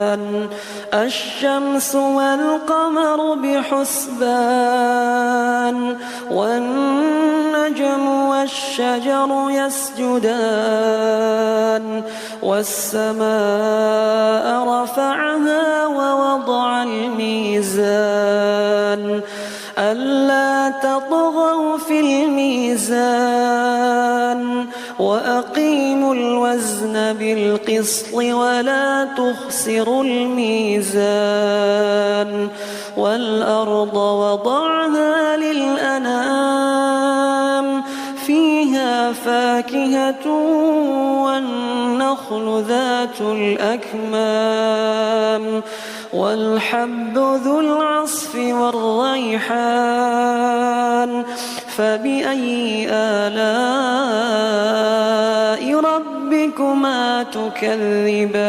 الشمس والقمر بحسبان والنجم والشجر يسجدان والسماء رفعها ووضع الميزان ألا تطغوا في الميزان وأقيموا الوزن بالقسط ولا تخسروا الميزان والأرض وضعها للأنام فيها فاكهة والنخل ذات الأكمام والحب ذو العصف والريحان فبأي آلاء ربكما تكذبان